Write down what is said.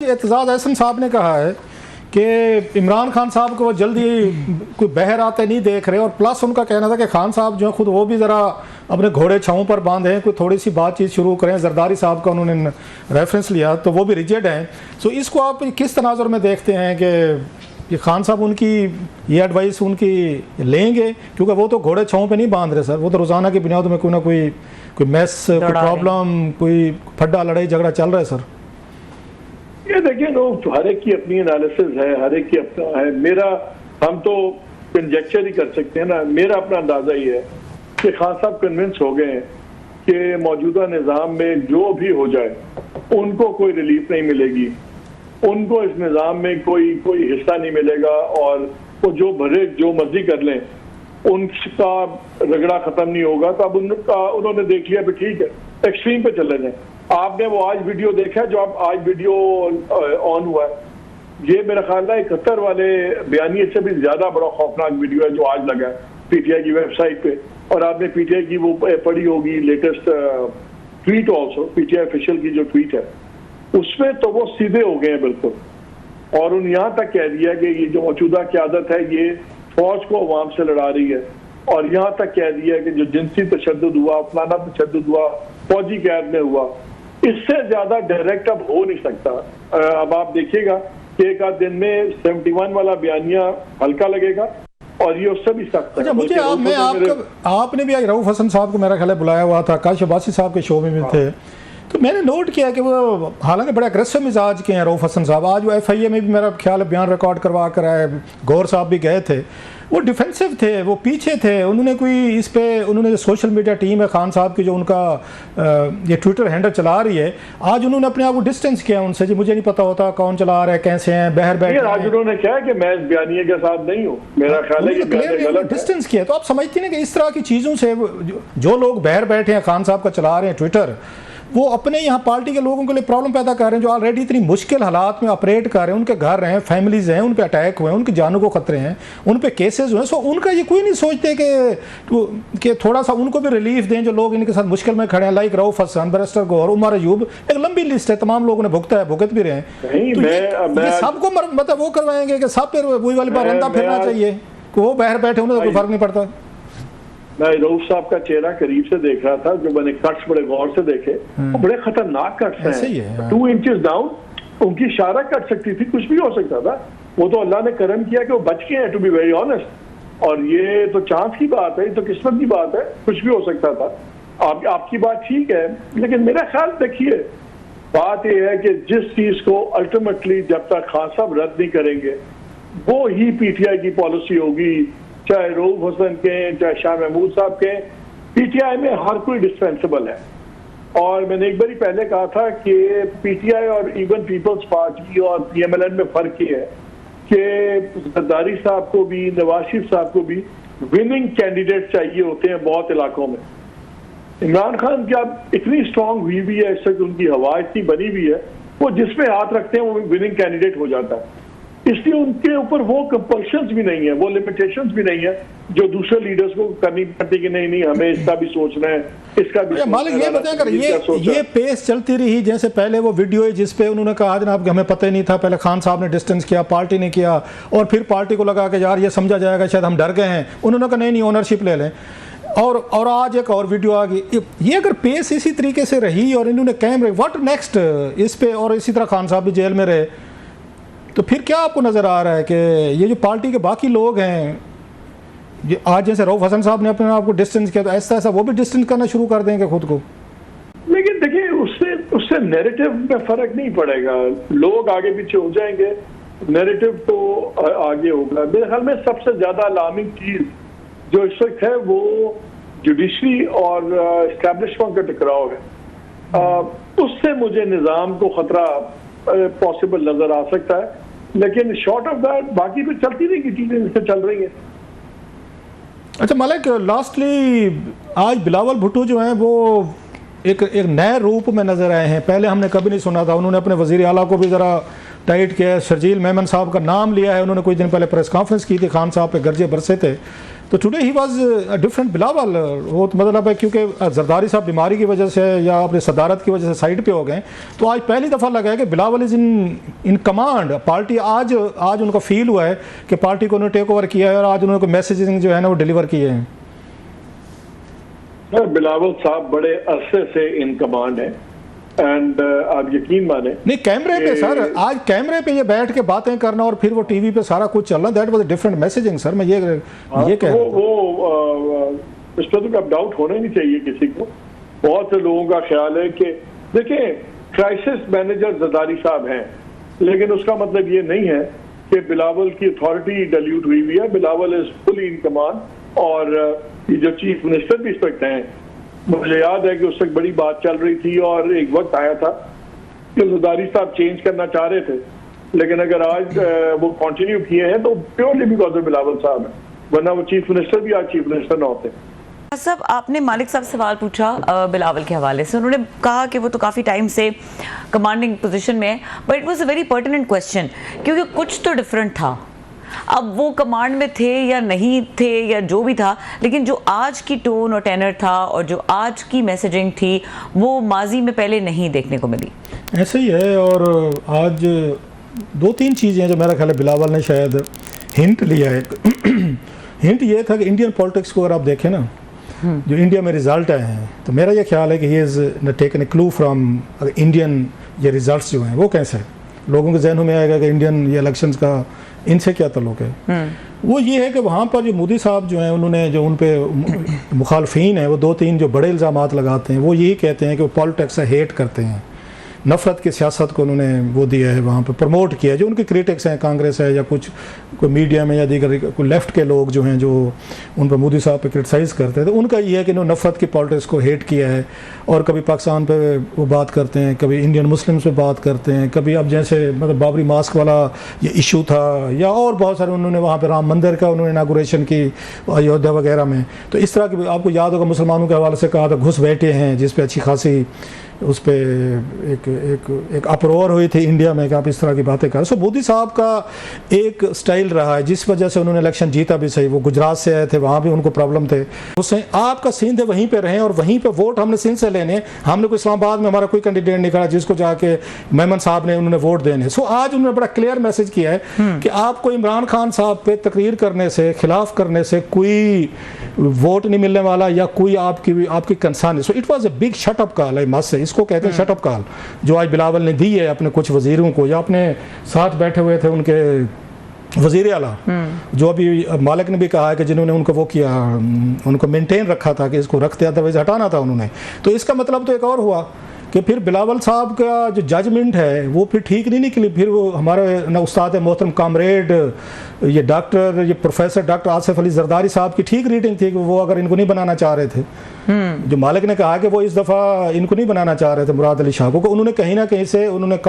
एतजाज़ अहसन साहब ने कहा है कि इमरान खान साहब को वो जल्दी कोई बहर आते नहीं देख रहे, और प्लस उनका कहना था कि खान साहब जो है खुद वो भी ज़रा अपने घोड़े छाँव पर बांधे हैं, कोई थोड़ी सी बातचीत शुरू करें। जरदारी साहब का उन्होंने रेफरेंस लिया तो वो भी रिजिड हैं। सो इसको आप किस तनाजुर में देखते हैं कि खान साहब उनकी ये एडवाइस उनकी लेंगे, क्योंकि वो तो घोड़े छाँव पे नहीं बांध रहे सर, वो तो रोज़ाना की बुनियाद में कोई ना कोई मैस, कोई प्रॉब्लम, कोई फड्डा लड़ाई झगड़ा चल रहा है सर। ये देखिए हर एक की अपनी एनालिसिस है, हर एक की अपना है। हम तो कंजेक्चर ही कर सकते हैं ना। मेरा अपना अंदाजा ही है कि खान साहब कन्विंस हो गए हैं कि मौजूदा निज़ाम में जो भी हो जाए उनको कोई रिलीफ नहीं मिलेगी, उनको इस निज़ाम में कोई हिस्सा नहीं मिलेगा, और वो जो भरे जो मर्जी कर लें उनका रगड़ा खत्म नहीं होगा। तो अब उन्होंने देख लिया भी ठीक है, एक्सट्रीम पे चले जाए। आपने वो आज वीडियो देखा जो आप आज वीडियो ऑन हुआ है, ये मेरा ख्याल है 71 वाले बयानिए से भी ज्यादा बड़ा खौफनाक वीडियो है जो आज लगा है पीटीआई की वेबसाइट पे। और आपने पीटीआई की वो पढ़ी होगी latest tweet also, PTI official की जो ट्वीट है उसमें तो वो सीधे हो गए हैं बिल्कुल, और उन यहाँ तक कह दिया कि ये जो मौजूदा क़यादत है ये फौज को अवाम से लड़ा रही है, और यहाँ तक कह दिया कि जो जिनसी तशद्दुद हुआ, फलाना तशद्दुद हुआ, फौजी कैद में हुआ, इससे ज्यादा डायरेक्ट अब हो नहीं सकता। अब आप देखिएगा कि एक आध दिन में 71 वाला बयानिया हल्का लगेगा और ये उससे भी सख्त है। अच्छा, मुझे आपने भी आज रऊफ हसन साहब को मेरा ख्याल बुलाया हुआ था, काश अब्बासी साहब के शो में थे, तो मैंने नोट किया कि वो हालांकि बड़े अग्रेसिव मिजाज के हैं रऊफ हसन साहब। आज वो FIA में भी मेरा ख्याल बयान रिकॉर्ड करवा कर आए, गौर साहब भी गए थे, वो डिफेंसिव थे, वो पीछे थे। उन्होंने उन्होंने सोशल मीडिया टीम है खान साहब की जो उनका ये ट्विटर हैंडल चला रही है, आज उन्होंने अपने आप को डिस्टेंस किया उनसे, जी मुझे नहीं पता होता कौन चला रहा है, कैसे हैं, बहर बैठे। आज उन्होंने क्या कि मैं इस बयानिए के साथ नहीं हूँ, मेरा ख्याल है कि डिस्टेंस किया। तो आप समझते हैं कि इस तरह की चीज़ों से जो लोग बहर बैठे हैं खान साहब का चला रहे हैं ट्विटर, वो अपने यहाँ पार्टी के लोगों के लिए प्रॉब्लम पैदा कर रहे हैं जो ऑलरेडी इतनी मुश्किल हालात में ऑपरेट कर रहे हैं। उनके घर हैं, फैमिलीज हैं, उन पे अटैक हुए हैं, उनकी जानों को खतरे हैं, उन पे केसेस हुए हैं। सो उनका ये कोई नहीं सोचते कि थोड़ा सा उनको भी रिलीफ दें जो लोग इनके साथ मुश्किल में खड़े हैं, लाइक रऊफ हसन, बैरिस्टर गौहर, उमर अयूब, एक लंबी लिस्ट है, तमाम लोगों ने भुगता है, भुगत भी रहे हैं। तो ये सबको मतलब वो करवाएंगे कि सब फिर वही वाली बारंदा फिरना चाहिए कि वो बाहर बैठे, उन्हें कोई फर्क नहीं पड़ता। मैं रऊफ साहब का चेहरा करीब से देख रहा था, जो मैंने कट्स बड़े गौर से देखे, वो बड़े खतरनाक कट्स हैं। 2 इंचेस डाउन उनकी इशारा कट सकती थी, कुछ भी हो सकता था। वो तो अल्लाह ने करम किया कि वो बच गए हैं, टू बी वेरी ऑनेस्ट। और ये तो चांस की बात है, ये तो किस्मत की बात है, कुछ भी हो सकता था। आपकी बात ठीक है, लेकिन मेरा ख्याल देखिए बात यह है कि जिस चीज को अल्टीमेटली जब तक खान साहब रद्द नहीं करेंगे वो ही PTI की पॉलिसी होगी, चाहे रऊफ हसन के, चाहे शाह महमूद साहब के। PTI में हर कोई डिस्पेंसेबल है, और मैंने एक बार ही पहले कहा था कि PTI और इवन पीपल्स पार्टी और PMLN में फर्क ये है कि जरदारी साहब को भी, नवाज शरीफ साहब को भी विनिंग कैंडिडेट चाहिए होते हैं बहुत इलाकों में। इमरान खान की अब इतनी स्ट्रांग हुई भी है, इससे उनकी हवा इतनी बनी हुई है, वो जिसमें हाथ रखते हैं वो विनिंग कैंडिडेट हो जाता है। इसलिए उनके ऊपर वो कंपल्शंस भी नहीं है, वो लिमिटेशंस भी नहीं है जो दूसरे लीडर्स को करनी पड़ती कि नहीं हमें इसका भी सोचना है, इसका भी। मालिक ये बताया कर, ये पेस चलती रही जैसे पहले वो वीडियो है जिस पे उन्होंने कहा जनाब कि हमें पता ही नहीं था, पहले खान साहब ने डिस्टेंस किया, पार्टी ने किया, और फिर पार्टी को लगा कि यार ये समझा जाएगा शायद हम डर गए हैं, उन्होंने कहा नहीं ओनरशिप ले लें, और आज एक और वीडियो आ गई। ये अगर पेस इसी तरीके से रही और इन्होंने कैमरे व्हाट नेक्स्ट इस पे, और इसी तरह खान साहब भी जेल में रहे, तो फिर क्या आपको नज़र आ रहा है कि ये जो पार्टी के बाकी लोग हैं, ये आज जैसे रऊफ हसन साहब ने अपने आप को डिस्टेंस किया, तो ऐसा वो भी डिस्टेंस करना शुरू कर देंगे खुद को? लेकिन देखिए उससे नैरेटिव में फर्क नहीं पड़ेगा, लोग आगे पीछे हो जाएंगे, नैरेटिव तो आगे होगा। मेरे ख्याल में सबसे ज्यादा अलार्मिंग चीज जो इस वक्त है वो जुडिशरी और एस्टैब्लिशमेंट का टकराव है। उससे मुझे निज़ाम को खतरा पॉसिबल नजर आ सकता है, लेकिन शॉर्ट ऑफ दैट बाकी तो चलती रहेगी चीजें जिससे चल रही हैं। अच्छा मलिक, लास्टली आज बिलावल भुट्टो जो हैं वो एक नए रूप में नजर आए हैं, पहले हमने कभी नहीं सुना था। उन्होंने अपने वजीर आला को भी ज़रा टाइट किया है। शर्जील मेमन साहब का नाम लिया है उन्होंने, कुछ दिन पहले प्रेस कॉन्फ्रेंस की थी, खान साहब पे गर्जे बरसे थे। तो today he was different Bilawal. वो तो मतलब है क्योंकि जरदारी साहब बीमारी की वजह से या अपनी सदारत की वजह से साइड पे हो गए, तो आज पहली दफ़ा लगा है कि Bilawal is in command party. आज उनको फील हुआ है कि पार्टी को उन्होंने टेक ओवर किया है और आज उन्होंने मैसेजिंग जो है ना वो डिलीवर किए हैं। बिलावल साहब बड़े अरसे से इन कमांड है एंड आप यकीन माने नहीं, कैमरे पे सर, आज कैमरे पे ये बैठ के बातें करना और फिर वो टीवी पे सारा कुछ चलना, that was a different messaging sir. मैं ये कह रहा हूं इस पर तो अब डाउट होना नहीं चाहिए किसी को। बहुत से लोगों का ख्याल है कि देखें क्राइसिस मैनेजर जरदारी साहब हैं, लेकिन उसका मतलब ये नहीं है कि बिलावल की अथॉरिटी डाइल्यूट हुई हुई है। Bilawal is fully in command और ये जो चीफ मिनिस्टर भी इस वक्त हैं, मुझे याद है कि उस वक्त बड़ी बात चल रही थी और एक वक्त आया था कि जरदारी साहब चेंज करना चाह रहे थे, लेकिन अगर आज वो कंटिन्यू किए हैं तो प्योरली बिकॉज ऑफ बिलावल साहब है, वरना वो चीफ मिनिस्टर भी आज चीफ मिनिस्टर ना होते। साहब आपने मालिक साहब सवाल पूछा बिलावल के हवाले से, उन्होंने कहा कि वो तो काफ़ी टाइम से कमांडिंग पोजीशन में है, but it was a very pertinent question क्योंकि कुछ तो डिफरेंट था। अब वो कमांड में थे या नहीं थे या जो भी था, लेकिन जो आज की टोन और टेनर था और जो आज की मैसेजिंग थी वो माजी में पहले नहीं देखने को मिली। ऐसे ही है। और आज 2-3 चीज़ें जो मेरा ख्याल है बिलावल ने शायद हिंट लिया है। हिंट ये था कि इंडियन पॉलिटिक्स को अगर आप देखें ना, जो इंडिया में रिजल्ट आए हैं, तो मेरा ये ख्याल है कि he is taken a clue from Indian ये रिजल्ट्स जो हैं वो कैसे लोगों के जहनों में आएगा कि इंडियन ये इलेक्शंस का इनसे क्या ताल्लुक है। वो ये है कि वहाँ पर जो मोदी साहब जो हैं उन्होंने जो उन पे मुखालफीन हैं वो 2-3 जो बड़े इल्ज़ामात लगाते हैं, वो यही कहते हैं कि वो पॉलिटिक्स से हेट करते हैं, नफ़रत की सियासत को उन्होंने वो दिया है, वहाँ पर प्रमोट किया है। जो उनके क्रिटिक्स हैं, कांग्रेस है या कुछ कोई मीडिया में या दीगर कोई लेफ़्ट के लोग जो हैं जो उन पर मोदी साहब पे क्रिटिसाइज़ करते हैं, तो उनका ये है कि इन्होंने नफ़रत की पॉलिटिक्स को हेट किया है और कभी पाकिस्तान पे वो बात करते हैं, कभी इंडियन मुस्लिम्स पे बात करते हैं, कभी अब जैसे मतलब बाबरी मास्क वाला ये इशू था या और बहुत सारे उन्होंने वहाँ पर राम मंदिर का उन्होंने इनागुरेशन की अयोध्या वगैरह में। तो इस तरह की आपको याद होगा मुसलमानों के हवाले से कहा था घुस बैठे हैं, जिस पे अच्छी खासी उस पर एक अपरोर हुई थी इंडिया में कि आप इस तरह की बातें करें। सो मोदी साहब का एक स्टाइल रहा है जिस वजह से उन्होंने इलेक्शन जीता भी सही। वो गुजरात से आए थे, वहाँ भी उनको प्रॉब्लम थे, उससे आपका सिंध वहीं पे रहें और वहीं पे वोट हमने सिंध से लेने। हमने कोई इस्लामाबाद में हमारा कोई कैंडिडेट निकाला जिसको जाके मेमन साहब ने उन्होंने वोट देने। सो आज उन्होंने बड़ा क्लियर मैसेज किया है कि आपको इमरान खान साहब पे तकरीर करने से, खिलाफ करने से कोई वोट नहीं मिलने वाला या कोई आपकी कंसर्न है। So it was a big shut up call है मस्त से, इसको कहते हैं शटअप कॉल, जो आज बिलावल ने दी है अपने कुछ वजीरों को या अपने साथ बैठे हुए थे उनके वजीर आला, जो अभी मालिक ने भी कहा है कि जिन्होंने उनको वो किया, उनको मेंटेन रखा था कि इसको रखते अदरवाइज हटाना था उन्होंने। तो इसका मतलब तो एक और हुआ कि फिर बिलावल साहब का जो जजमेंट है वो फिर ठीक नहीं निकली। फिर वो हमारे ना उस्ताद मोहतरम कामरेड ये डॉक्टर ये प्रोफेसर डॉक्टर आसिफ अली जरदारी साहब की ठीक रीडिंग थी कि वो अगर इनको नहीं बनाना चाह रहे थे, जो मालिक ने कहा कि वो इस दफ़ा इनको नहीं बनाना चाह रहे थे मुराद अली शाह को, उन्होंने कहीं ना कहीं से उन्होंने